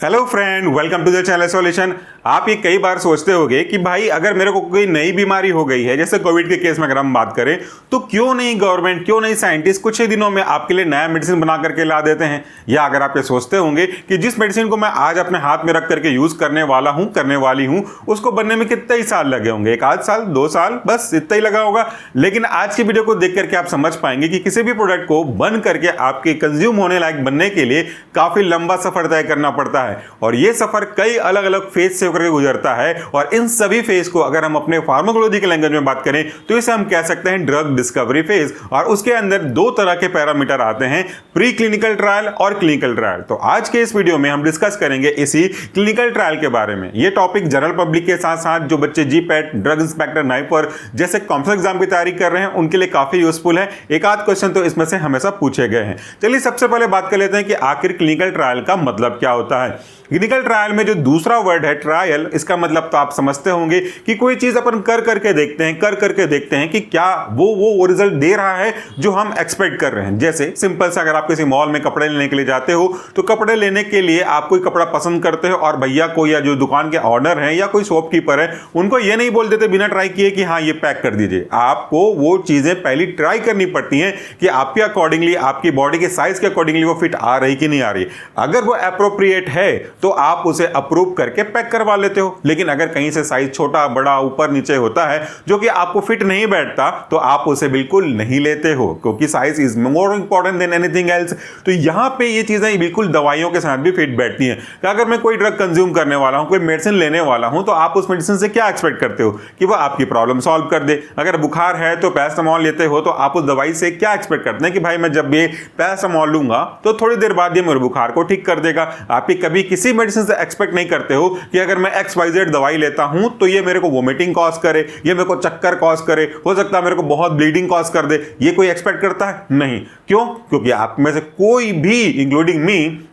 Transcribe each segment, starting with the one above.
Hello friend, welcome to the channel solution. आप ये कई बार सोचते होंगे कि भाई अगर मेरे को कोई नई बीमारी हो गई है, जैसे कोविड के केस में अगर हम बात करें, तो क्यों नहीं गवर्नमेंट, क्यों नहीं साइंटिस्ट कुछ ही दिनों में आपके लिए नया मेडिसिन बना करके ला देते हैं। या अगर आप ये सोचते होंगे कि जिस मेडिसिन को मैं आज अपने हाथ में रख करके यूज करने वाला हूं, करने वाली हूं, उसको बनने में कितने ही साल लगे होंगे, 1 साल 2 साल, बस इतना ही लगा होगा। लेकिन आज की वीडियो को देख करके आप समझ पाएंगे कि किसी भी प्रोडक्ट को बन करके आपके कंज्यूम होने लायक बनने के लिए काफी लंबा सफर तय करना पड़ता है, और यह सफर कई अलग अलग फेज से होकर गुजरता है। और इन सभी फेज को अगर हम अपने फार्माकोलॉजी के लैंग्वेज में बात करें तो इसे हम कह सकते हैं ड्रग डिस्कवरी फेज। और उसके अंदर 2 तरह के पैरामीटर आते हैं, प्री क्लिनिकल ट्रायल और क्लिनिकल ट्रायल। तो आज के इस वीडियो में हम डिस्कस करेंगे इसी क्लिनिकल ट्रायल के बारे में। यह टॉपिक जनरल पब्लिक के साथ साथ जो बच्चे जीपैट, ड्रग इंस्पेक्टर, नाइपर जैसे कॉम्प्लेक्स एग्जाम की तैयारी कर रहे हैं उनके लिए काफी यूजफुल है। एक आध क्वेश्चन तो इसमें से हमेशा पूछे गए हैं। चलिए सबसे पहले बात कर लेते हैं कि आखिर क्लिनिकल ट्रायल का मतलब क्या होता है। क्लिनिकल ट्रायल में जो दूसरा वर्ड है ट्रायल, इसका मतलब तो आप समझते होंगे कि कोई चीज अपन कर करके देखते हैं कि क्या वो रिजल्ट दे रहा है जो हम एक्सपेक्ट कर रहे हैं। जैसे सिंपल सा, अगर आप किसी मॉल में कपड़े लेने के लिए जाते हो तो कपड़े लेने के लिए आप कोई कपड़ा पसंद करते हो और भैया को या जो दुकान के ऑनर है या कोई शॉपकीपर है उनको ये नहीं बोल देते बिना ट्राई किए कि हाँ ये पैक कर दीजिए। आपको वो चीजें पहले ट्राई करनी पड़ती हैं कि आपके अकॉर्डिंगली, आपकी बॉडी के साइज के अकॉर्डिंगली वो फिट आ रही कि नहीं आ रही। अगर वो एप्रोप्रिएट है तो आप उसे अप्रूव करके पैक करवा लेते हो। लेकिन अगर कहीं से साइज छोटा बड़ा ऊपर नीचे होता है जो कि आपको फिट नहीं बैठता तो आप उसे बिल्कुल नहीं लेते हो, क्योंकि size is more important than anything else. तो यहां पे ये चीजें बिल्कुल दवाइयों के साथ भी फिट बैठती हैं। कि अगर मैं कोई ड्रग कंज्यूम करने वाला हूं, कोई मेडिसिन लेने वाला हूं, तो आप उस मेडिसिन से क्या एक्सपेक्ट करते हो कि वह आपकी प्रॉब्लम सॉल्व कर दे। अगर बुखार है तो पैरासिटामोल लेते हो तो आप उस दवाई से क्या एक्सपेक्ट करते हैं कि भाई मैं जब ये पैरासिटामोल लूंगा तो थोड़ी देर बाद ये मेरे बुखार को ठीक कर देगा। आप कभी किसी मेडिसिन से एक्सपेक्ट नहीं करते हो कि अगर मैं XYZ दवाई लेता हूं तो ये मेरे को वोमिटिंग कॉज करे, ये मेरे को चक्कर कॉज करे, हो सकता है मेरे को बहुत ब्लीडिंग कॉज कर दे। ये कोई एक्सपेक्ट करता है? नहीं। क्यों? क्योंकि आप में से कोई भी इंक्लूडिंग मी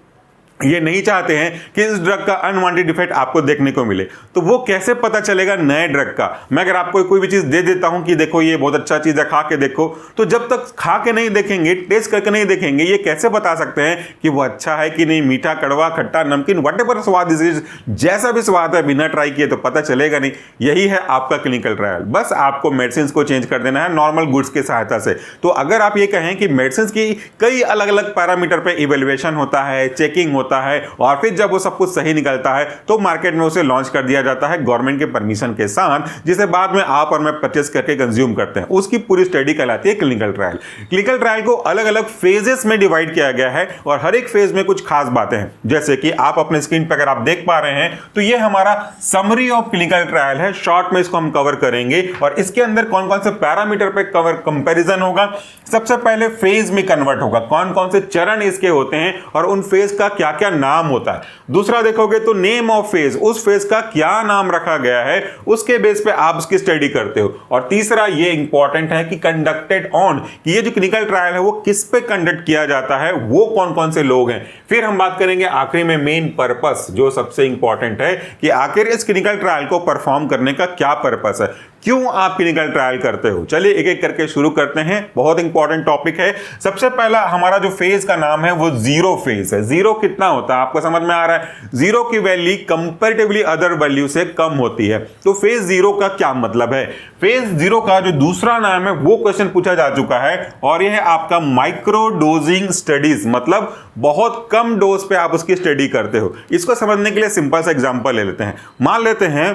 ये नहीं चाहते हैं कि इस ड्रग का अनवांटेड इफेक्ट आपको देखने को मिले। तो वो कैसे पता चलेगा नए ड्रग का? मैं अगर आपको कोई भी चीज दे देता हूं कि देखो ये बहुत अच्छा चीज है, खा के देखो, तो जब तक खा के नहीं देखेंगे, टेस्ट करके नहीं देखेंगे, ये कैसे बता सकते हैं कि वो अच्छा है कि नहीं? मीठा, कड़वा, खट्टा, नमकीन, व्हाटएवर स्वाद इज, जैसा भी स्वाद है, बिना ट्राई किए तो पता चलेगा नहीं। यही है आपका क्लिनिकल ट्रायल। बस आपको मेडिसिन को चेंज कर देना है नॉर्मल गुड्स की सहायता से। तो अगर आप ये कहें कि मेडिसिन की कई अलग अलग पैरामीटर पे इवेल्युएशन होता है, चेकिंग होता है, और फिर जब वो सब कुछ सही निकलता है तो मार्केट में उसे लॉन्च कर दिया जाता है गवर्नमेंट के परमिशन के साथ, जिसे बाद में आप और मैं परचेस करके कंज्यूम करते हैं। उसकी पूरी स्टडी कहलाती है क्लिनिकल ट्रायल। क्लिनिकल ट्रायल को अलग अलग फेजेस में डिवाइड किया गया है और हर एक फेज में कुछ खास बातें हैं। जैसे कि आप अपने स्क्रीन पर अगर आप देख पा रहे हैं तो ये हमारा समरी ऑफ क्लिनिकल ट्रायल है। शॉर्ट में इसको हम कवर करेंगे और इसके अंदर कौन कौन से पैरामीटर पे कवर कंपैरिजन होगा। सबसे पहले फेज में कन्वर्ट होगा, कौन कौन से चरण इसके होते हैं और उन फेज का क्या क्या नाम होता है। दूसरा देखोगे तो नेम ऑफ फेज, उस फेज का क्या नाम रखा गया है, उसके बेस पे आप उसकी स्टडी करते हो। और तीसरा ये इंपॉर्टेंट है कि कंडक्टेड ऑन, कि ये जो क्लिनिकल ट्रायल है वो किस पे कंडक्ट किया जाता है, वो कौन कौन से लोग हैं। फिर हम बात करेंगे आखिरी में मेन पर्पस, जो सबसे इंपॉर्टेंट है कि आखिर इस क्लिनिकल ट्रायल को परफॉर्म करने का क्या पर्पस है, क्यों आप क्लिनिकल ट्रायल करते हो। चलिए एक एक करके शुरू करते हैं। बहुत इंपॉर्टेंट टॉपिक है। सबसे पहला हमारा जो फेज का नाम है वो जीरो फेज है। जीरो कितना होता है आपको समझ में आ रहा है? जीरो की वैल्यू कंपैरेटिवली अदर वैल्यू से कम होती है। तो फेज जीरो का क्या मतलब है? फेज जीरो का जो दूसरा नाम है वो क्वेश्चन पूछा जा चुका है और यह है आपका माइक्रो डोजिंग स्टडीज, मतलब बहुत कम डोज पे आप उसकी स्टडी करते हो। इसको समझने के लिए सिंपल सा एग्जांपल ले लेते हैं। मान लेते हैं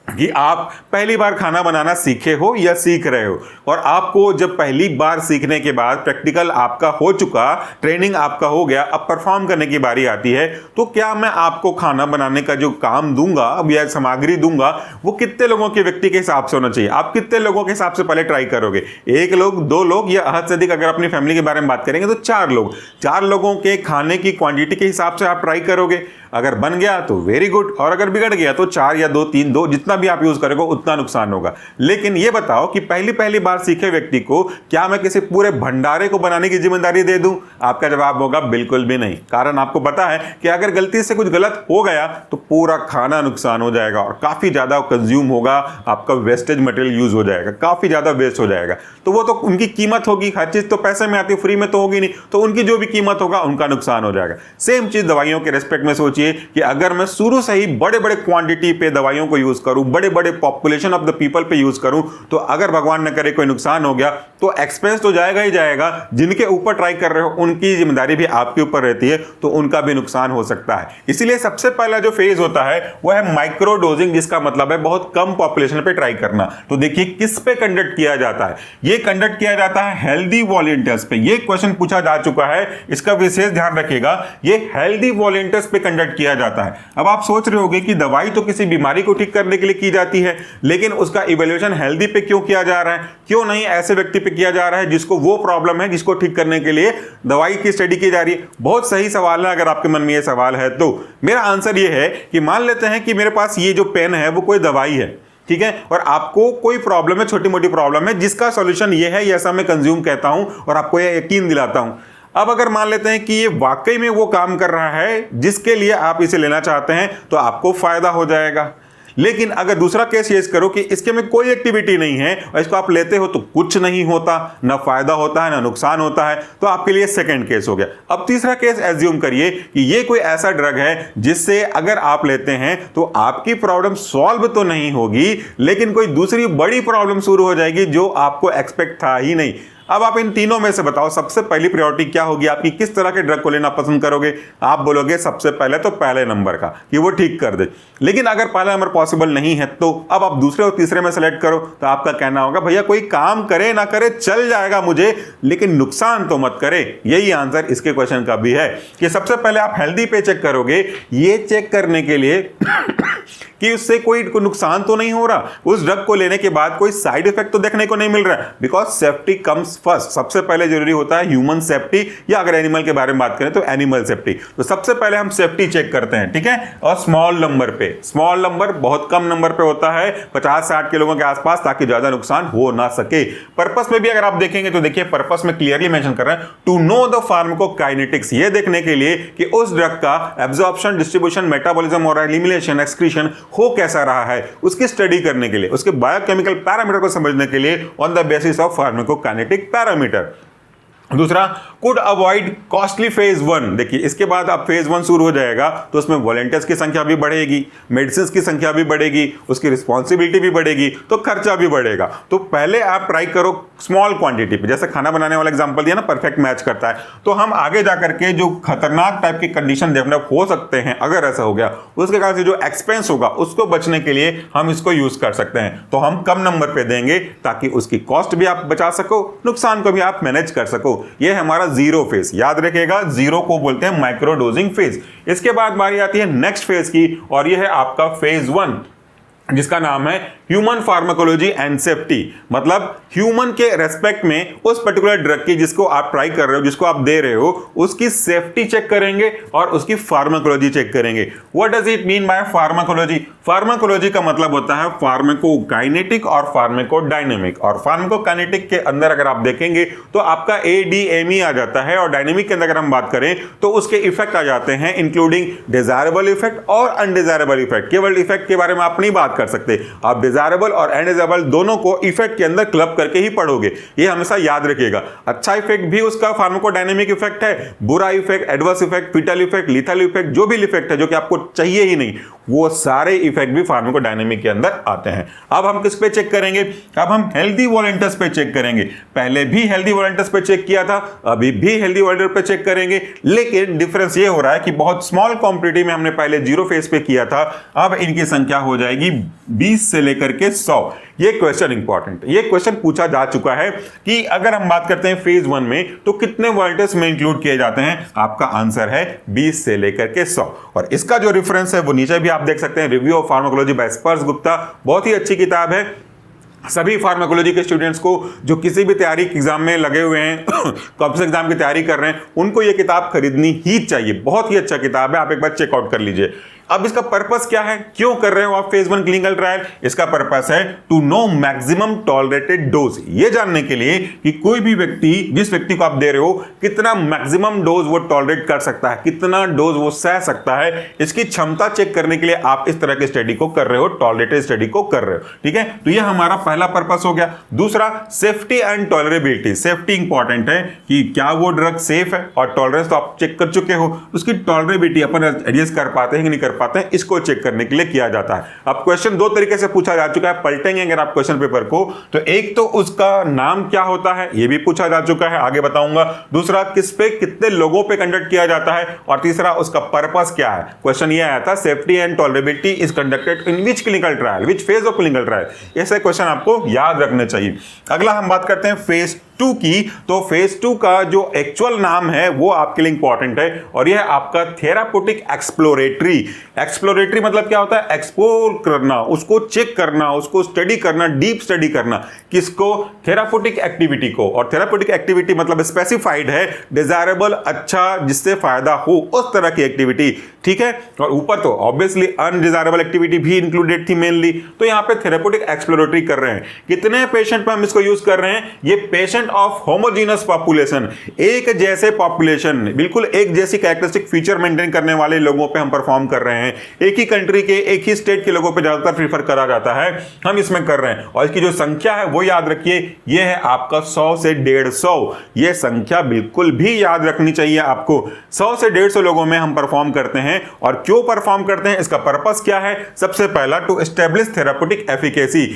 कि आप पहली बार खाना बनाना सीखे हो या सीख रहे हो, और आपको जब पहली बार सीखने के बाद प्रैक्टिकल आपका हो चुका, ट्रेनिंग आपका हो गया, अब परफॉर्म करने की बारी आती है, तो क्या मैं आपको खाना बनाने का जो काम दूंगा या सामग्री दूंगा वो कितने लोगों के व्यक्ति के हिसाब से होना चाहिए? आप कितने लोगों के हिसाब से पहले ट्राई करोगे? 1 लोग, 2 लोग, या हद से अधिक अगर अपनी फैमिली के बारे में बात करेंगे तो 4 लोग। 4 लोगों के खाने की क्वांटिटी के हिसाब से आप ट्राई करोगे। अगर बन गया तो वेरी गुड, और अगर बिगड़ गया तो 4 या 2, 3, 2 जितना भी आप यूज करोगे उतना नुकसान होगा। लेकिन ये बताओ कि पहली बार सीखे व्यक्ति को क्या मैं किसी पूरे भंडारे को बनाने की जिम्मेदारी दे दूं? आपका जवाब होगा बिल्कुल भी नहीं। कारण आपको पता है कि अगर गलती से कुछ गलत हो गया तो पूरा खाना नुकसान हो जाएगा और काफी ज्यादा कंज्यूम होगा, आपका वेस्टेज मटेरियल यूज हो जाएगा, काफी ज्यादा वेस्ट हो जाएगा। तो वो तो उनकी कीमत होगी, हर चीज तो पैसे में आती है, फ्री में तो होगी नहीं, तो उनकी जो भी कीमत होगा उनका नुकसान हो जाएगा। सेम चीज दवाइयों के रेस्पेक्ट में सोचिए सोचिए कि अगर मैं शुरू से ही बड़े बड़े क्वांटिटी पे दवाइयों को यूज करूं, बड़े बड़े पॉपुलेशन ऑफ द पीपल पे यूज करूं, तो अगर भगवान न करे कोई नुकसान हो गया तो एक्सपेंस तो जाएगा ही जाएगा। जिनके ऊपर ट्राई कर रहे हो उनकी जिम्मेदारी भी आपके ऊपर रहती है, तो उनका भी नुकसान हो सकता है। इसीलिए सबसे पहला जो फेज होता है वह है माइक्रो डोजिंग, जिसका मतलब है बहुत कम पॉपुलेशन पे ट्राई करना। तो देखिए किस पे कंडक्ट किया जाता है, ये कंडक्ट किया जाता है हेल्दी वॉलंटियर्स पे। ये क्वेश्चन पूछा जा चुका है, इसका विशेष ध्यान रखिएगा, ये हेल्दी वॉलंटियर्स पे कंडक्ट किया जाता है। अब आप सोच रहे होंगे कि दवाई तो किसी बीमारी को ठीक करने के लिए की जाती है, लेकिन उसका इवैल्यूएशन हेल्दी पे क्यों किया जा रहा है, क्यों नहीं ऐसे व्यक्ति पे किया जा रहा है जिसको वो प्रॉब्लम है जिसको ठीक करने के लिए दवाई की स्टडी की जा रही है। बहुत सही सवाल है। अगर आपके मन में ये सवाल है तो मेरा आंसर ये है कि मान लेते हैं कि मेरे पास ये जो पेन है वो कोई दवाई है, ठीक है, और आपको कोई प्रॉब्लम है, छोटी मोटी प्रॉब्लम है, जिसका सॉल्यूशन ये है, ये ऐसा मैं कंज्यूम कहता हूं और आपको ये यकीन दिलाता हूं। अब अगर मान लेते हैं कि ये वाकई में वो काम कर रहा है जिसके लिए आप इसे लेना चाहते हैं, तो आपको फायदा हो जाएगा। लेकिन अगर दूसरा केस ये करो कि इसके में कोई एक्टिविटी नहीं है और इसको आप लेते हो तो कुछ नहीं होता, ना फायदा होता है ना नुकसान होता है, तो आपके लिए सेकंड केस हो गया। अब तीसरा केस एज्यूम करिए कि ये कोई ऐसा ड्रग है जिससे अगर आप लेते हैं तो आपकी प्रॉब्लम सॉल्व तो नहीं होगी, लेकिन कोई दूसरी बड़ी प्रॉब्लम शुरू हो जाएगी जो आपको एक्सपेक्ट था ही नहीं। अब आप इन तीनों में से बताओ सबसे पहली प्रायोरिटी क्या होगी आपकी, किस तरह के ड्रग को लेना पसंद करोगे? आप बोलोगे सबसे पहले तो पहले नंबर का, कि वो ठीक कर दे। लेकिन अगर पहला नंबर पॉसिबल नहीं है तो अब आप दूसरे और तीसरे में सेलेक्ट करो। तो आपका कहना होगा भैया कोई काम करे ना करे चल जाएगा मुझे, लेकिन नुकसान तो मत करे। यही आंसर इसके क्वेश्चन का भी है कि सबसे पहले आप हेल्दी पे चेक करोगे, ये चेक करने के लिए कि उससे कोई नुकसान तो नहीं हो रहा, उस ड्रग को लेने के बाद कोई साइड इफेक्ट तो देखने को नहीं मिल रहा है। बिकॉज सेफ्टी कम्स फर्स्ट, सबसे पहले जरूरी होता है ह्यूमन सेफ्टी, या अगर एनिमल के बारे में बात करें तो एनिमल सेफ्टी। तो सबसे पहले हम सेफ्टी चेक करते हैं, ठीक है, और स्मॉल नंबर पे, स्मॉल नंबर बहुत कम नंबर पे होता है, 50-60 के लोगों के आसपास, ताकि ज्यादा नुकसान हो ना सके। पर्पस में भी अगर आप देखेंगे तो देखिए पर्पस में क्लियरली मेंशन कर रहे हैं टू नो द फार्माकोकाइनेटिक्स, ये देखने के लिए कि उस ड्रग का एब्जॉर्प्शन, डिस्ट्रीब्यूशन, मेटाबॉलिज्म और एलिमिनेशन, एक्सक्रीशन हो कैसा रहा है, उसकी स्टडी करने के लिए, उसके बायोकेमिकल पैरामीटर को समझने के लिए on the basis of pharmacokinetic parameter. दूसरा, कुड अवॉइड कॉस्टली फेज 1। देखिए इसके बाद अब फेज 1 शुरू हो जाएगा तो उसमें वॉलंटियर्स की संख्या भी बढ़ेगी, मेडिसिन की संख्या भी बढ़ेगी, उसकी रिस्पॉन्सिबिलिटी भी बढ़ेगी, तो खर्चा भी बढ़ेगा। तो पहले आप ट्राई करो स्मॉल क्वांटिटी पे, जैसे खाना बनाने वाला एग्जांपल दिया ना, परफेक्ट मैच करता है। तो हम आगे जाकर के जो खतरनाक टाइप की कंडीशन डेवलप हो सकते हैं अगर ऐसा हो गया, उसके कारण से जो एक्सपेंस होगा उसको बचने के लिए हम इसको यूज कर सकते हैं। तो हम कम नंबर पे देंगे ताकि उसकी कॉस्ट भी आप बचा सको, नुकसान को भी आप मैनेज कर सको। ये हमारा जीरो फेज, याद रखिएगा जीरो को बोलते हैं माइक्रो डोजिंग फेज। इसके बाद बारी आती है नेक्स्ट फेज की, और ये है आपका फेज 1, जिसका नाम है ह्यूमन फार्माकोलॉजी एंड सेफ्टी। मतलब ह्यूमन के रेस्पेक्ट में उस पर्टिकुलर ड्रग की जिसको आप ट्राई कर रहे हो, जिसको आप दे रहे हो, उसकी सेफ्टी चेक करेंगे और उसकी फार्माकोलॉजी चेक करेंगे। What does it mean by pharmacology? Pharmacology का मतलब होता है फार्माकोकाइनेटिक और फार्माकोडायनेमिक। और फार्माकोकाइनेटिक के अंदर अगर आप देखेंगे तो आपका ADME आ जाता है, और डायनेमिक के अंदर अगर हम बात करें तो उसके इफेक्ट आ जाते हैं, इंक्लूडिंग डिजायरेबल इफेक्ट और अनडिजायरेबल इफेक्ट। केवल इफेक्ट के बारे में आप नहीं बात कर सकते, आप डिजायरेबल और अनडिजायरेबल दोनों को इफेक्ट के अंदर क्लब करके ही पढ़ोगे। ये हमेशा याद रखिएगा। अच्छा इफेक्ट भी उसका फार्माकोडायनेमिक इफेक्ट है, बुरा effect, adverse effect, fetal effect, lethal effect, जो भी इफेक्ट है जो कि आपको चाहिए ही नहीं, वो सारे इफेक्ट भी फार्माकोडायनेमिक के अंदर आते हैं। अब हम किस पे चेक करेंगे? अब हम हेल्दी वॉलंटियर्स पे चेक करेंगे। पहले भी हेल्दी वॉलंटियर्स पे चेक किया था, अभी भी हेल्दी वॉलंटियर पे चेक करेंगे, लेकिन डिफरेंस ये हो रहा है कि बहुत स्मॉल क्वांटिटी में हमने पहले जीरो फेज पे किया था, अब इनकी संख्या हो जाएगी 20 से लेकर के 100। ये क्वेश्चन इंपॉर्टेंट, ये क्वेश्चन पूछा जा चुका है कि अगर हम बात करते हैं फेज 1 में तो कितने वॉलंटियर्स में इंक्लूड किए जाते हैं? आपका आंसर है 20 से लेकर के 100। और इसका जो रेफरेंस है वो नीचे भी आप देख सकते हैं, रिव्यू ऑफ फार्माकोलॉजी बाय स्पर्श गुप्ता। बहुत ही अच्छी किताब है। सभी फार्माकोलॉजी के स्टूडेंट्स को जो किसी भी तैयारी एग्जाम में लगे हुए हैं, कॉम्पिटिशन एग्जाम की तैयारी कर रहे हैं, उनको ये किताब खरीदनी ही चाहिए। बहुत ही अच्छा किताब है, आप एक बार चेकआउट कर लीजिए। अब इसका पर्पस क्या है, क्यों कर रहे हो आप फेज 1 क्लिनिकल ट्रायल? इसका पर्पस है to know maximum tolerated dose, ये जानने के लिए कि कोई भी व्यक्ति, जिस व्यक्ति को आप दे रहे हो, कितना मैक्सिमम डोज वो टॉलरेट कर सकता है, कितना डोज वो सह सकता है, इसकी क्षमता चेक करने के लिए आप इस तरह की स्टडी को कर रहे हो, टॉलरेटेड स्टडी को कर रहे हो। ठीक है, तो ये हमारा पहला पर्पस हो गया। दूसरा, safety and tolerability. Safety important है कि क्या वो ड्रग सेफ है, और टॉलरेंस तो आप चेक कर चुके हो, उसकी टॉलरेबिलिटी अपन एडजस्ट कर पाते हैं कि नहीं कर पाते हैं, इसको चेक करने के लिए किया जाता है। अब क्वेश्चन दो तरीके से पूछा जा चुका है, पलटेंगे अगर आप क्वेश्चन पेपर को तो एक तो उसका नाम क्या होता है, यह भी पूछा जा चुका है, आगे बताऊंगा। दूसरा, किस पे कितने लोगों पे कंडक्ट किया जाता है, और तीसरा, उसका पर्पस क्या है। क्वेश्चन ये आया था, safety and tolerability is conducted in which clinical trial, which phase of clinical trial. ऐसे क्वेश्चन आपको याद रखने चाहिए। अगला हम बात करते हैं फेज 2 की। तो फेज 2 का जो एक्चुअल नाम है वो आपके लिए इंपॉर्टेंट है, और यह आपका थेराप्यूटिक एक्सप्लोरेटरी। एक्सप्लोरेटरी मतलब क्या होता है, एक्सप्लोर करना, उसको चेक करना, उसको स्टडी करना, डीप स्टडी करना। किसको? थेराप्यूटिक एक्टिविटी को। और थेराप्यूटिक एक्टिविटी मतलब स्पेसिफाइड है, डिजायरेबल, अच्छा, जिससे फायदा हो, उस तरह की एक्टिविटी। ठीक है, और ऊपर तो ऑब्वियसली अनडिजायरेबल एक्टिविटी भी इंक्लूडेड थी मेनली। तो यहां पे थेराप्यूटिक एक्सप्लोरेटरी कर रहे हैं। कितने पेशेंट पे हम इसको यूज कर रहे हैं? ये पेशेंट ऑफ होमोजीनस पॉपुलेशन, एक जैसे पॉपुलेशन, बिल्कुल एक जैसी कैरेक्टरिस्टिक फीचर मेंटेन करने वाले लोगों पे हम परफॉर्म कर रहे हैं। एक ही कंट्री के, एक ही स्टेट के लोगों पे ज्यादातर प्रीफर करा जाता है, हम इसमें कर रहे हैं। और इसकी जो संख्या है वो याद रखिए, ये है आपका 100 से 150। ये संख्या बिल्कुल भी याद रखनी चाहिए आपको। 100 से 150 लोगों में हम परफॉर्म करते हैं। और क्यों परफॉर्म करते हैं, इसका पर्पस क्या है? सबसे पहला, to establish therapeutic efficacy.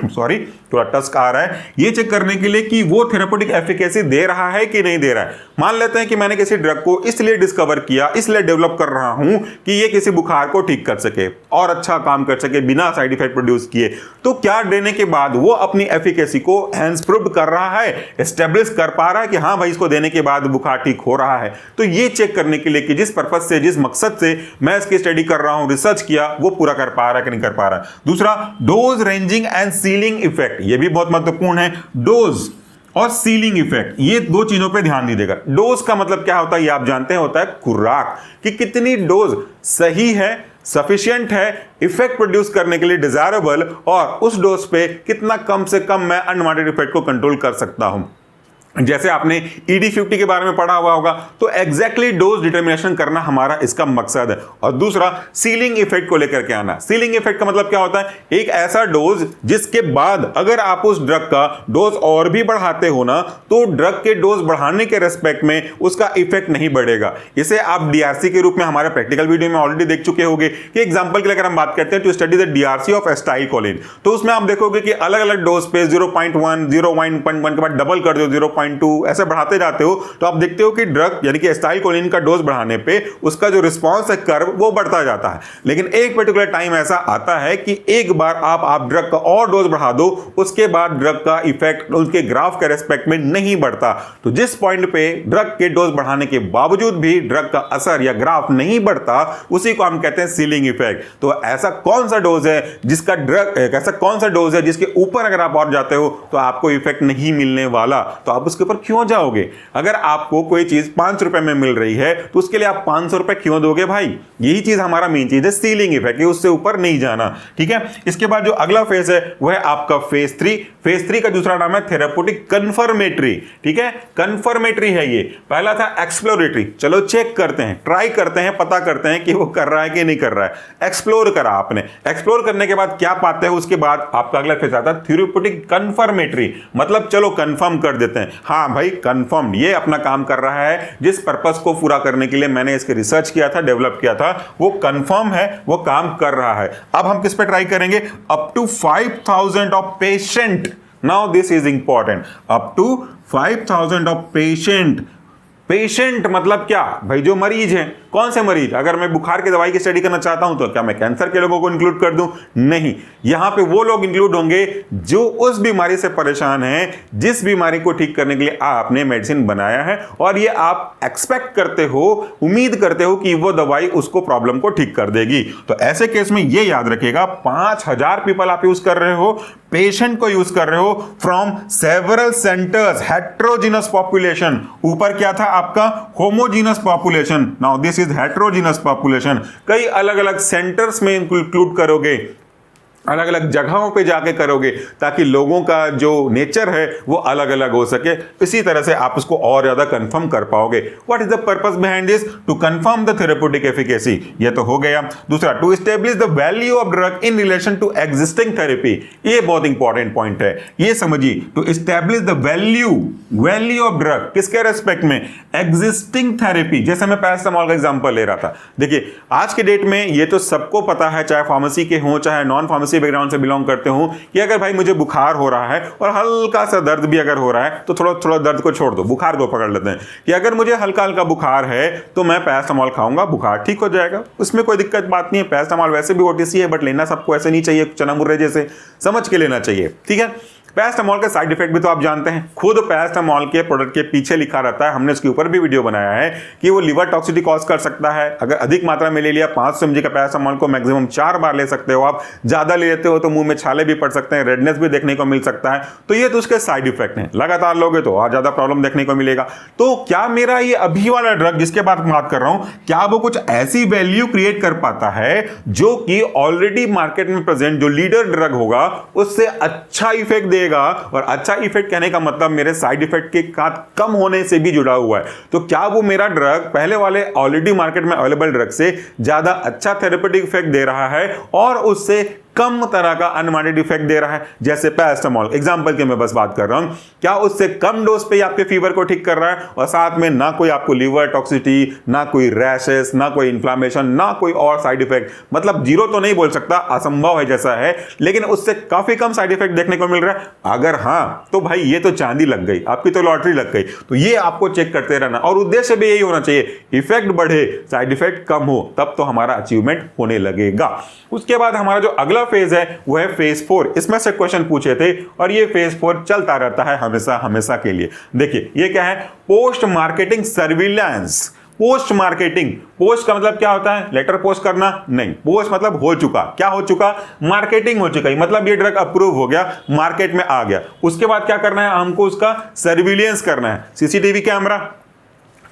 Sorry, थोड़ा टस्क आ रहा है। ये चेक करने के लिए कि वो थेराप्यूटिक एफिकेसी दे रहा है कि नहीं दे रहा है। मान लेते हैं कि मैंने किसी ड्रग को इसलिए डिस्कवर किया, इसलिए डेवलप कर रहा हूं कि ये किसी बुखार को ठीक कर सके और अच्छा काम कर सके बिना साइड इफेक्ट प्रोड्यूस किए। तो क्या देने के बाद वो अपनी एफिकेसी को एनहांस प्रूव कर रहा है, एस्टेब्लिश कर पा रहा है कि हाँ भाई इसको देने के बाद बुखार ठीक हो रहा है। तो ये चेक करने के लिए कि जिस पर्पज से, जिस मकसद से मैं इसकी स्टडी कर रहा हूं, रिसर्च किया, वो पूरा कर पा रहा है कि नहीं कर पा रहा है। दूसरा, dose ranging and ceiling effect, ये भी बहुत महत्वपूर्ण है। डोज और सीलिंग इफेक्ट, ये दो चीजों पे ध्यान दीजिएगा। डोज का मतलब क्या होता है, ये आप जानते हैं, होता है खुराक, कि कितनी डोज सही है, सफिशिएंट है इफेक्ट प्रोड्यूस करने के लिए, डिजायरेबल, और उस डोज पे कितना कम से कम मैं अनवांटेड इफेक्ट को कंट्रोल कर सकता हूं। जैसे आपने ED50 के बारे में पढ़ा हुआ होगा, तो एग्जैक्टली डोज डिटर्मिनेशन करना हमारा इसका मकसद है। और दूसरा, सीलिंग इफेक्ट को लेकर के आना। सीलिंग इफेक्ट का मतलब क्या होता है? एक ऐसा डोज जिसके बाद अगर आप उस ड्रग का डोज और भी बढ़ाते हो ना, तो ड्रग के डोज बढ़ाने के रेस्पेक्ट में उसका इफेक्ट नहीं बढ़ेगा। इसे आप DRC के रूप में हमारे प्रैक्टिकल वीडियो में ऑलरेडी देख चुके होंगे कि एग्जांपल के लिए अगर हम बात करते हैं to study the DRC of acetylcholine, तो उसमें आप देखोगे कि अलग अलग डोज पे 0.1, 0.1 के बाद डबल कर दो 0.2, ऐसे बढ़ाते जाते हो, तो आप देखते हो कि ड्रग यानी कि एसिटाइलकोलिन का डोज बढ़ाने पे उसका जो रिस्पांस है कर्व, वो बढ़ता जाता है। लेकिन एक पर्टिकुलर टाइम ऐसा आता है कि एक बार आप ड्रग का और डोज बढ़ा दो, उसके बाद ड्रग का इफेक्ट उसके ग्राफ के रेस्पेक्ट में नहीं बढ़ता। तो जिस पॉइंट पे ड्रग के डोज बढ़ाने के बावजूद भी ड्रग का असर या ग्राफ नहीं बढ़ता, उसी को हम कहते हैं सीलिंग इफेक्ट। तो ऐसा कौन सा डोज है जिसका ऐसा कौन सा डोज है जिसके ऊपर अगर आप और जाते हो तो आपको इफेक्ट नहीं मिलने वाला, तो आप उसके ऊपर क्यों जाओगे? अगर आपको कोई चीज 5 रुपए में मिल रही है तो उसके लिए आप 500 रुपए क्यों दोगे भाई? यही चीज हमारा मेन चीज है, सीलिंग इफेक्ट, उससे ऊपर नहीं जाना। ठीक है, इसके बाद जो अगला फेज है वह है आपका फेज 3। फेज 3 का दूसरा नाम है थेराप्यूटिक कन्फर्मेटरी। ठीक है, कन्फर्मेटरी है ये। पहला था एक्सप्लोरेटरी, चलो चेक करते हैं, ट्राई करते हैं, पता करते हैं कि वो कर रहा है कि नहीं कर रहा है। एक्सप्लोर करा आपने, एक्सप्लोर करने के बाद क्या पाते हैं, उसके बाद आपका अगला फेज आता है थेराप्यूटिक कन्फर्मेटरी, मतलब चलो कंफर्म कर देते हैं, हाँ भाई कंफर्म ये अपना काम कर रहा है, जिस पर्पस को पूरा करने के लिए मैंने इसके रिसर्च किया था, डेवलप किया था, वो कंफर्म है, वो काम कर रहा है। अब हम किस पे ट्राई करेंगे? Up to 5000 of patient. Now this is important, up to 5000 of patient. Patient मतलब क्या भाई? जो मरीज हैं। कौन से मरीज? अगर मैं बुखार की दवाई की स्टडी करना चाहता हूं तो क्या मैं कैंसर के लोगों को इंक्लूड कर दूं? नहीं, यहां पे वो लोग इंक्लूड होंगे जो उस बीमारी से परेशान हैं, जिस बीमारी को ठीक करने के लिए आपने मेडिसिन बनाया है, और ये आप एक्सपेक्ट करते हो, उम्मीद करते हो कि वो दवाई उसको प्रॉब्लम को ठीक कर देगी। तो ऐसे केस में ये याद रखिएगा, 5000 पीपल आप यूज कर रहे हो, पेशेंट को यूज कर रहे हो from several centres, heterogeneous population. ऊपर क्या था आपका homogeneous population, now this is heterogeneous population. कई अलग अलग सेंटर्स में इंक्लूड करोगे, अलग अलग जगहों पे जाके करोगे, ताकि लोगों का जो नेचर है वो अलग अलग हो सके। इसी तरह से आप उसको और ज्यादा कंफर्म कर पाओगे। What is the purpose behind this? To confirm the therapeutic efficacy, ये तो हो गया। दूसरा, to establish the value of drug in relation to existing therapy. ये बहुत इंपॉर्टेंट पॉइंट है, ये समझिए। To establish the value of drug, किसके रेस्पेक्ट में? Existing therapy. जैसे मैं पैरासिटामोल का एग्जांपल ले रहा था, देखिए आज के डेट में ये तो सबको पता है, चाहे फार्मेसी के हों चाहे नॉन फार्मेसी बैकग्राउंड से बिलोंग करते हूं, कि अगर भाई मुझे बुखार हो रहा है और हल्का सा दर्द भी अगर हो रहा है तो थोड़ा थोड़ा दर्द को छोड़ दो, बुखार को पकड़ लेते हैं, कि अगर मुझे हल्का हल्का बुखार है तो मैं पैरासिटामोल खाऊंगा, बुखार ठीक हो जाएगा, उसमें कोई दिक्कत बात नहीं है। पैरासिटामोल वैसे भी ओटीसी है, बट लेना सबको ऐसे नहीं चाहिए चना मुर्रे जैसे, समझ के लेना चाहिए, ठीक है। पैरासिटामोल के साइड इफेक्ट भी तो आप जानते हैं, खुद पैरासिटामोल के प्रोडक्ट के पीछे लिखा रहता है, हमने इसके ऊपर भी वीडियो बनाया है कि वो लिवर टॉक्सिसिटी कॉज कर सकता है। अगर अधिक मात्रा में ले लिया, 500 mg का पैरासिटामोल को मैक्सिमम 4 बार ले सकते हो आप, ज्यादा ले लेते हो तो मुंह में छाले भी पड़ सकते हैं, रेडनेस भी देखने को मिल सकता है। तो ये तो उसके साइड इफेक्ट हैं, लगातार लोगे तो और ज्यादा प्रॉब्लम देखने को मिलेगा। तो क्या मेरा ये अभी वाला ड्रग जिसके बात कर रहा हूं, क्या वो कुछ ऐसी वैल्यू क्रिएट कर पाता है जो कि ऑलरेडी मार्केट में प्रेजेंट जो लीडर ड्रग होगा उससे अच्छा इफेक्ट देगा? और अच्छा इफेक्ट कहने का मतलब मेरे साइड इफेक्ट के साथ कम होने से भी जुड़ा हुआ है। तो क्या वो मेरा ड्रग पहले वाले ऑलरेडी मार्केट में अवेलेबल ड्रग से ज्यादा अच्छा थेरेपेटिक इफेक्ट दे रहा है और उससे कम तरह का अनवांटेड इफेक्ट दे रहा है? जैसे पैरासिटामोल एग्जांपल की मैं बस बात कर रहा हूं, क्या उससे कम डोज पे आपके फीवर को ठीक कर रहा है और साथ में ना कोई आपको लिवर टॉक्सिसिटी, ना कोई रैशेस, ना कोई इन्फ्लामेशन, ना कोई और साइड इफेक्ट? मतलब जीरो तो नहीं बोल सकता, असंभव है जैसा है, लेकिन उससे काफी कम साइड इफेक्ट देखने को मिल रहा है। अगर हां तो भाई ये तो चांदी लग गई, आपकी तो लॉटरी लग गई। तो ये आपको चेक करते रहना और उद्देश्य भी यही होना चाहिए, इफेक्ट बढ़े साइड इफेक्ट कम हो, तब तो हमारा अचीवमेंट होने लगेगा। उसके बाद हमारा जो अगला फेज है वो है फेज 4। इसमें से क्वेश्चन पूछे थे और ये फेज 4 चलता रहता है हमेशा के लिए। देखिए ये क्या है? Post marketing surveillance. Post marketing, post का मतलब क्या होता है? लेटर पोस्ट करना नहीं, पोस्ट मतलब हो चुका। क्या हो चुका? मार्केटिंग हो चुका। मतलब ये ड्रग अप्रूव हो गया, मार्केट में आ गया, उसके बाद क्या करना है? हमको उसका सर्विलियंस करना है। सीसीटीवी कैमरा,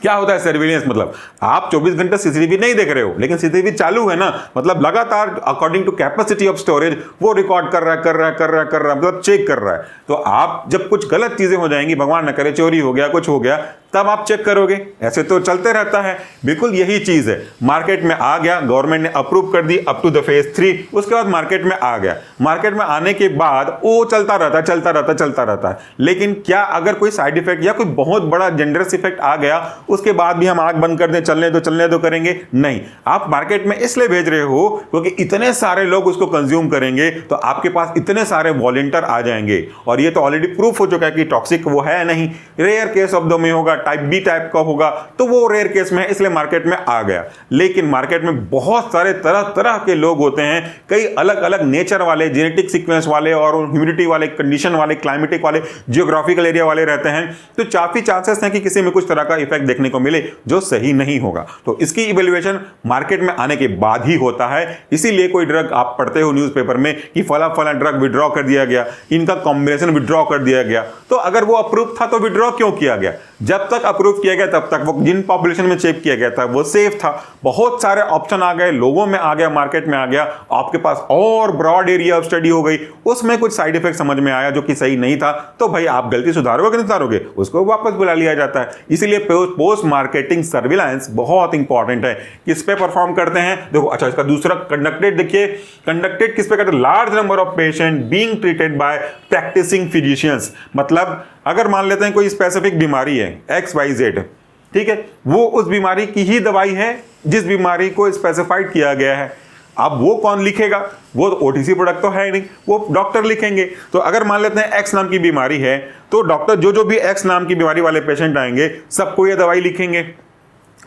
क्या होता है सर्विलेंस? मतलब आप 24 घंटे सीसीटीवी नहीं देख रहे हो, लेकिन सीसीटीवी चालू है ना, मतलब लगातार according to capacity of storage वो रिकॉर्ड कर रहा है, मतलब चेक कर रहा है। तो आप जब कुछ गलत चीजें हो जाएंगी, भगवान न करे चोरी हो गया, कुछ हो गया, तब आप चेक करोगे। ऐसे तो चलते रहता है। बिल्कुल यही चीज है, मार्केट में आ गया, गवर्नमेंट ने अप्रूव कर दी अप टू द फेज 3, उसके बाद मार्केट में आ गया। मार्केट में आने के बाद वो चलता रहता है। लेकिन क्या अगर कोई साइड इफेक्ट या कोई बहुत बड़ा जेंडरस इफेक्ट आ गया, उसके बाद भी हम आंख बंद कर दें, चलने दो करेंगे? नहीं। आप मार्केट में इसलिए भेज रहे हो क्योंकि इतने सारे लोग उसको कंज्यूम करेंगे, तो आपके पास इतने सारे वॉलंटियर आ जाएंगे। और ये तो ऑलरेडी प्रूफ हो चुका है कि टॉक्सिक वो है नहीं, रेयर केस ऑफ द में होगा, टाइप बी टाइप का होगा, तो वो रेयर केस में है, इसलिए मार्केट में आ गया। लेकिन मार्केट में बहुत सारे तरह तरह के लोग होते हैं, कई अलग अलग नेचर वाले, जेनेटिक सीक्वेंस वाले और ह्यूमिडिटी वाले, कंडीशन वाले, क्लाइमेटिक वाले, जियोग्राफिकल एरिया वाले रहते हैं। तो काफी चांसेस हैं कि किसी में कुछ तरह का इफेक्ट देखने को मिले जो सही नहीं होगा। तो इसकी इवैल्यूएशन मार्केट में आने के बाद ही होता है। इसीलिए कोई ड्रग आप पढ़ते हो न्यूज़पेपर में कि फला ड्रग विड्रॉ कर दिया गया, इनका कॉम्बिनेशन विड्रॉ कर दिया गया, तो अगर वो अप्रूव था तो विड्रॉ क्यों किया गया? जब तक अप्रूव किया गया तब तक वो जिन पॉपुलेशन में चेक किया गया था वो सेफ था। बहुत सारे ऑप्शन आ गए, लोगों में आ गया, मार्केट में आ गया, आपके पास और ब्रॉड एरिया ऑफ स्टडी हो गई, उसमें कुछ साइड इफेक्ट समझ में आया जो कि सही नहीं था, तो भाई आप गलती सुधारोगे कि नहीं सुधारोगे? उसको वापस बुला लिया जाता है। इसीलिए पोस्ट मार्केटिंग सर्विलांस बहुत इंपॉर्टेंट है। किस पे परफॉर्म करते हैं? देखो, अच्छा इसका दूसरा कंडक्टेड देखिए, कंडक्टेड किस पे करते हैं? Large number of patient being treated by practising physicians. मतलब अगर मान लेते हैं कोई स्पेसिफिक बीमारी है XYZ, ठीक है, वो उस बीमारी की ही दवाई है जिस बीमारी को स्पेसिफाइड किया गया है। अब वो कौन लिखेगा? वो ओटीसी प्रोडक्ट तो है नहीं, वो डॉक्टर लिखेंगे। तो अगर मान लेते हैं X नाम की बीमारी है, तो डॉक्टर जो भी X नाम की बीमारी वाले पेशेंट आएंगे सबको ये दवाई लिखेंगे।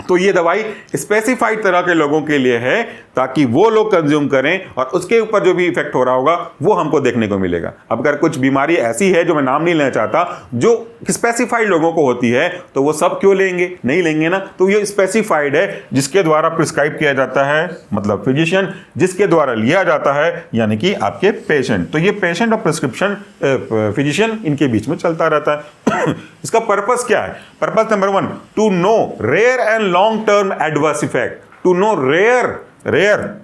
तो ये दवाई स्पेसिफाइड तरह के लोगों के लिए है ताकि वो लोग कंज्यूम करें और उसके ऊपर जो भी इफेक्ट हो रहा होगा वो हमको देखने को मिलेगा। अब अगर कुछ बीमारी ऐसी है जो मैं नाम नहीं लेना चाहता, जो स्पेसिफाइड लोगों को होती है, तो वो सब क्यों लेंगे? नहीं लेंगे ना। तो ये स्पेसिफाइड है, जिसके द्वारा प्रिस्क्राइब किया जाता है, मतलब फिजिशियन, जिसके द्वारा लिया जाता है यानी कि आपके पेशेंट। तो ये पेशेंट और प्रिस्क्रिप्शन फिजिशियन, इनके बीच में चलता रहता है। इसका पर्पस क्या है? Purpose number 1, to know rare and long term adverse effect. To know rare,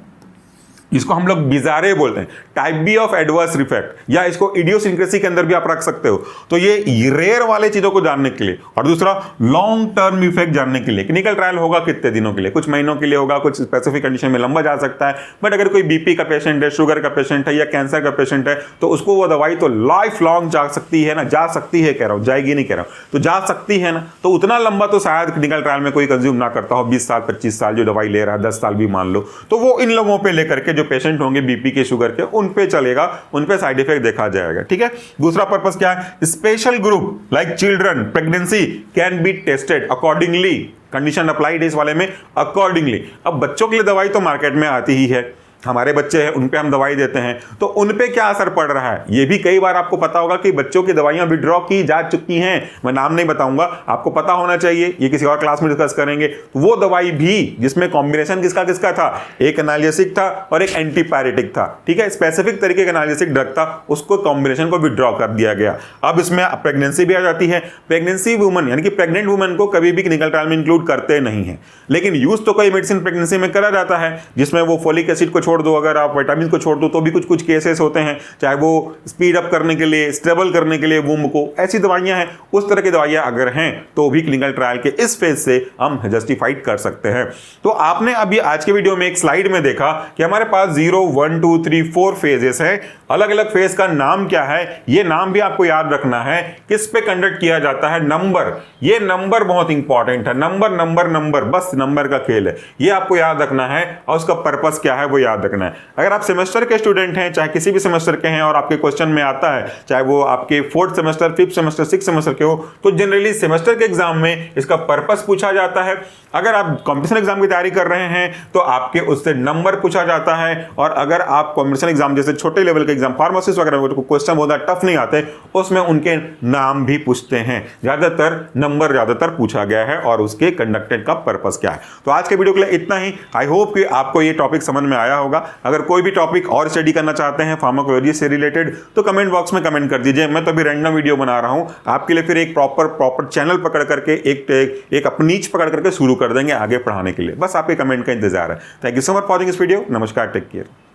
इसको हम लोग बिजारे बोलते हैं, type B of adverse effect, या इसको इडियोसिंक्रेसी के अंदर भी आप रख सकते हो। तो ये रेयर वाले चीजों को जानने के लिए, और दूसरा लॉन्ग टर्म इफेक्ट जानने के लिए। क्लिनिकल ट्रायल होगा कितने दिनों के लिए? कुछ महीनों के लिए होगा, कुछ स्पेसिफिक कंडीशन में लंबा जा सकता है। बट अगर कोई बीपी का पेशेंट है, शुगर का पेशेंट है, या कैंसर का पेशेंट है, तो उसको वो दवाई तो लाइफ लॉन्ग जा सकती है ना, जा सकती है कह रहा हूं, जाएगी नहीं कह रहा हूं, तो जा सकती है ना। तो उतना लंबा तो शायद क्लिनिकल ट्रायल में कोई कंज्यूम ना करता हो, 20 साल 25 साल जो दवाई ले रहा है, 10 साल भी मान लो, तो वो इन लोगों पे लेकर के जो पेशेंट होंगे बीपी के, शुगर के, उन पे चलेगा, उन पे साइड इफेक्ट देखा जाएगा। ठीक है। दूसरा पर्पस क्या है? Special group like children pregnancy can be tested accordingly, condition applied इस वाले में, अकॉर्डिंगली। अब बच्चों के लिए दवाई तो मार्केट में आती ही है, हमारे बच्चे हैं, उन पे हम दवाई देते हैं, तो उन पे क्या असर पड़ रहा है? ये भी कई बार आपको पता होगा कि बच्चों की दवाइयां विड्रॉ की जा चुकी हैं। मैं नाम नहीं बताऊंगा, आपको पता होना चाहिए, ये किसी और क्लास में डिस्कस करेंगे। तो वो दवाई भी जिसमें कॉम्बिनेशन किसका किसका था, एक एनाल्जेसिक था और एक एंटीपायरेटिक था। ठीक है, स्पेसिफिक तरीके का एनाल्जेसिक ड्रग था, उसको कॉम्बिनेशन को विड्रॉ कर दिया गया। अब इसमें प्रेगनेंसी भी आ जाती है। प्रेगनेंसी वुमन यानी कि प्रेग्नेंट वुमन को कभी भी क्लिनिकल ट्रायल में इंक्लूड करते नहीं है, लेकिन यूज तो कई मेडिसिन प्रेगनेंसी में करा जाता है, जिसमें वो फोलिक एसिड को छोड़ दो, अगर आप विटामिन को छोड़ दो तो भी कुछ कुछ केसेस होते हैं, चाहे वो स्पीड अप करने के लिए, स्टेबल करने के लिए वूम को, ऐसी दवाइयां हैं। उस तरह की दवाइयां अगर हैं तो भी क्लिनिकल ट्रायल के इस फेज से हम जस्टिफाइड कर सकते हैं। तो आपने अभी आज के वीडियो में एक स्लाइड में देखा कि हमारे पास 0, 1, 2, 3, 4 फेजेस है। अलग अलग फेज का नाम क्या है, ये नाम भी आपको याद रखना है। किस पे कंडक्ट किया जाता है? नंबर, ये नंबर बहुत इंपॉर्टेंट है। नंबर नंबर नंबर, बस नंबर का खेल है, ये आपको याद रखना है, और उसका पर्पस क्या है वो याद रखना है। अगर आप सेमेस्टर के स्टूडेंट हैं, चाहे किसी भी सेमेस्टर के हैं, और आपके क्वेश्चन में आता है, चाहे वो आपके 4th semester, 5th semester, 6th semester के हो, तो जनरली सेमेस्टर के एग्जाम में इसका पर्पस पूछा जाता है। अगर आप कॉम्पिटिशन एग्जाम की तैयारी कर रहे हैं तो आपके उससे नंबर पूछा जाता है, और अगर आप कॉम्पिटिशन एग्जाम जैसे छोटे लेवल के एग्जाम, फार्मासिस्ट वगैरह क्वेश्चन बहुत टफ नहीं आते, उसमें उनके नाम भी पूछते हैं। ज्यादातर नंबर ज्यादातर पूछा गया है, और उसके कंडक्टेड का पर्पस क्या है। तो आज के वीडियो के लिए इतना ही। आई होप कि आपको ये टॉपिक समझ में आया होगा। अगर कोई भी टॉपिक और स्टडी करना चाहते हैं फार्माकोलॉजी से रिलेटेड, तो कमेंट बॉक्स में कमेंट कर दीजिए। मैं तो अभी रैंडम वीडियो बना रहा हूं आपके लिए, फिर एक प्रॉपर चैनल पकड़ करके, एक अपनी नीच पकड़ करके शुरू कर देंगे आगे पढ़ाने के लिए। बस आपके कमेंट का इंतजार है। Thank you so much for watching this video. नमस्कार, टेक केयर।